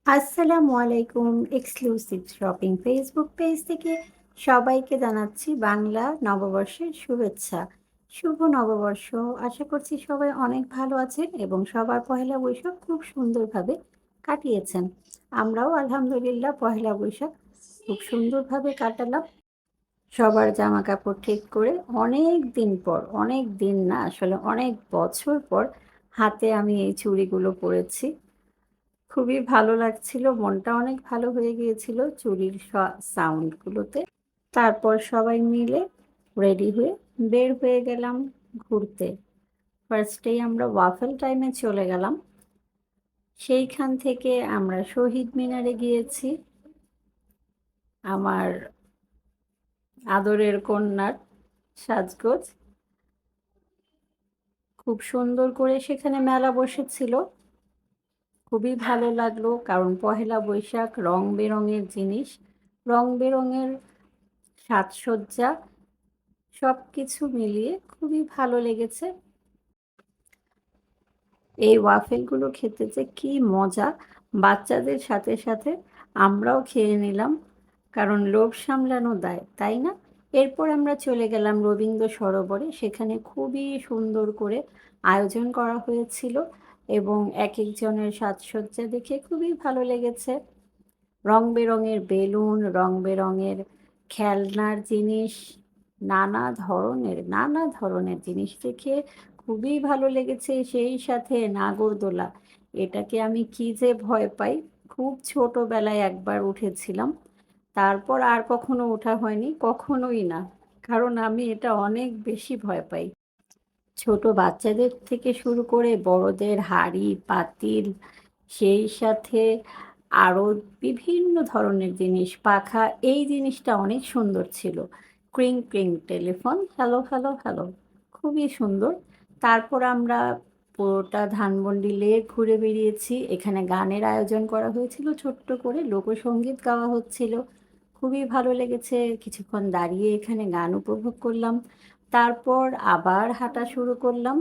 আসসালামু আলাইকুম। Exclusive shopping Facebook page থেকে সবাইকে জানাচ্ছি বাংলা নববর্ষের শুভেচ্ছা। শুভ নববর্ষ। আশা করছি সবাই অনেক ভালো আছেন এবং সবার পহেলা বৈশাখ খুব সুন্দরভাবে কাটিয়েছেন। আমরাও আলহামদুলিল্লাহ পহেলা বৈশাখ খুব সুন্দরভাবে কাটালাম। সবার জামা কাপড় ঠিক করে অনেক দিন পর, অনেক দিন না আসলে অনেক বছর পর হাতে আমি এই চুড়িগুলো পরেছি। খুবই ভালো লাগছিল। মনটা অনেক ভালো হয়ে গিয়েছিল চুড়ির সাউন্ডগুলোতে। তারপর সবাই মিলে রেডি হয়ে বের হয়ে গেলাম ঘুরতে। ফার্স্টেই আমরা ওয়াফেল টাইমে চলে গেলাম। সেইখান থেকে আমরা শহীদ মিনারে গিয়েছি আমার আদরের কন্যার সাজগোজ। খুব সুন্দর করে সেখানে মেলা বসেছিল। খুবই ভালো লাগলো কারণ পহেলা বৈশাখ রং বেরঙের জিনিস, রং বেরঙের সাজসজ্জা সব কিছু মিলিয়ে খুবই ভালো লেগেছে। এই ওয়াফেলগুলো খেতে যে কী মজা! বাচ্চাদের সাথে সাথে আমরাও খেয়ে নিলাম, কারণ লোভ সামলানো দায়, তাই না? এরপর আমরা চলে গেলাম রবীন্দ্র সরোবরে। সেখানে খুবই সুন্দর করে আয়োজন করা হয়েছিল এবং এক একজনের সাজসজ্জা দেখে খুবই ভালো লেগেছে। রং বেরঙের বেলুন, রং বেরঙের খেলনার জিনিস, নানা ধরনের জিনিস দেখে খুবই ভালো লেগেছে। সেই সাথে নাগরদোলা, এটাকে আমি কি যে ভয় পাই! খুব ছোটবেলায় একবার উঠেছিলাম, তারপর আর কখনো ওঠা হয়নি, কখনোই না, কারণ আমি এটা অনেক বেশি ভয় পাই। ছোট বাচ্চাদের থেকে শুরু করে বড়দের হাঁড়ি পাতিল, সেই সাথে আরও বিভিন্ন ধরনের জিনিস, পাখা, এই জিনিসটা অনেক সুন্দর ছিল। ক্রিং ক্রিং টেলিফোন, হ্যালো হ্যালো হ্যালো, খুবই সুন্দর। তারপর আমরা পুরোটা ধানমন্ডি লেক ঘুরে বেরিয়েছি। এখানে গানের আয়োজন করা হয়েছিল, ছোট্ট করে লোকসঙ্গীত গাওয়া হচ্ছিল। খুবই ভালো লেগেছে। কিছুক্ষণ দাঁড়িয়ে এখানে গান উপভোগ করলাম। তারপর আবার হাঁটা শুরু করলাম।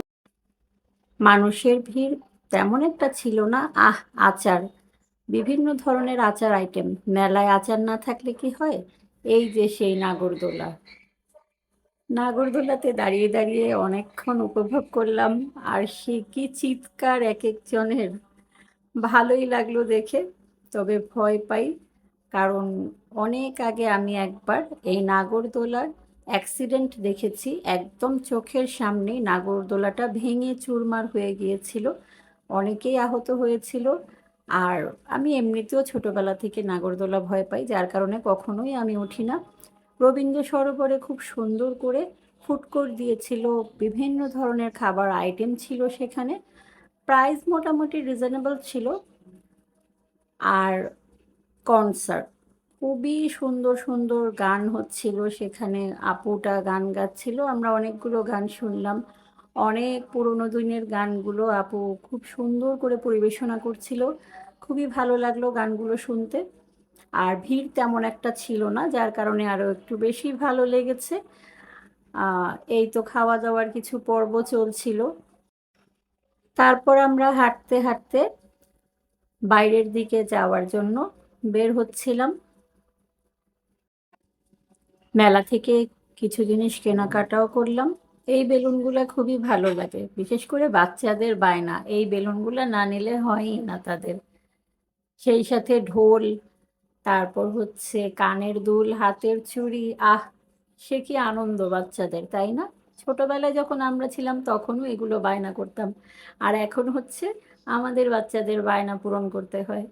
মানুষের ভিড় তেমন একটা ছিল না। আচার, বিভিন্ন ধরনের আচার আইটেম। মেলায় আচার না থাকলে কি হয়? এই যে সেই নাগরদোলা, নাগরদোলাতে দাঁড়িয়ে দাঁড়িয়ে অনেকক্ষণ উপভোগ করলাম। আর সে কি চিৎকার এক একজনের! ভালোই লাগলো দেখে, তবে ভয় পাই, কারণ অনেক আগে আমি একবার এই নাগরদোলার অ্যাক্সিডেন্ট দেখেছি। একদম চোখের সামনেই নাগরদোলাটা ভেঙে চুরমার হয়ে গিয়েছিল, অনেকেই আহত হয়েছিল। আর আমি এমনিতেও ছোটোবেলা থেকে নাগরদোলা ভয় পাই, যার কারণে কখনোই আমি উঠি না। রবীন্দ্র সরোবরে খুব সুন্দর করে ফুড কোর্ট দিয়েছিল, বিভিন্ন ধরনের খাবার আইটেম ছিল সেখানে। প্রাইস মোটামুটি রিজনেবল ছিল। আর কনসার্ট, খুবই সুন্দর সুন্দর গান হচ্ছিল সেখানে। আপুটা গান গাচ্ছিল, আমরা অনেকগুলো গান শুনলাম। অনেক পুরোনো দিনের গানগুলো আপু খুব সুন্দর করে পরিবেশনা করছিল। খুবই ভালো লাগলো গানগুলো শুনতে। আর ভিড় তেমন একটা ছিল না, যার কারণে আরও একটু বেশি ভালো লেগেছে। এই তো খাওয়া দাওয়ার কিছু পর্ব চলছিল। তারপর আমরা হাঁটতে হাঁটতে বাইরের দিকে যাওয়ার জন্য বের হচ্ছিলাম। মেলা থেকে কিছু জিনিস কেনাকাটাও করলাম। এই বেলুনগুলো খুবই ভালো লাগে, বিশেষ করে বাচ্চাদের বায়না, এই বেলুনগুলো না নিলে হয়ই না তাদের। সেই সাথে ঢোল, তারপর হচ্ছে কানের দুল, হাতের চুড়ি, সে কি আনন্দ বাচ্চাদের, তাই না? ছোটবেলায় যখন আমরা ছিলাম তখনও এগুলো বায়না করতাম, আর এখন হচ্ছে আমাদের বাচ্চাদের বায়না পূরণ করতে হয়।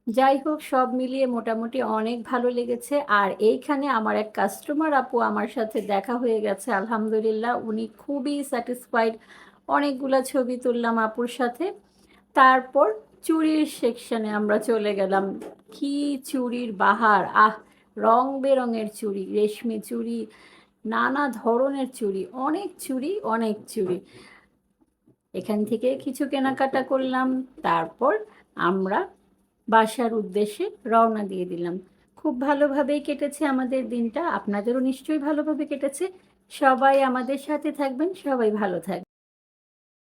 যাই হোক, সব মিলিয়ে মোটামুটি অনেক ভালো লেগেছে। আর এইখানে আমার এক কাস্টমার আপু আমার সাথে দেখা হয়ে গেছে, আলহামদুলিল্লাহ উনি খুবই স্যাটিসফাইড। অনেকগুলা ছবি তুললাম আপুর সাথে। তারপর চুড়ির সেকশনে আমরা চলে গেলাম। কি চুড়ির বাহার! রং বেরঙের চুড়ি, রেশমি চুড়ি, নানা ধরনের চুড়ি, অনেক চুড়ি, অনেক চুড়ি। এখান থেকে কিছু কেনাকাটা করলাম। তারপর আমরা বাসার উদ্দেশ্যে রওনা দিয়ে দিলাম। খুব ভালোভাবেই কেটেছে আমাদের দিনটা। আপনাদেরও নিশ্চয়ই ভালোভাবে কেটেছে। সবাই আমাদের সাথে থাকবেন, সবাই ভালো থাকবেন।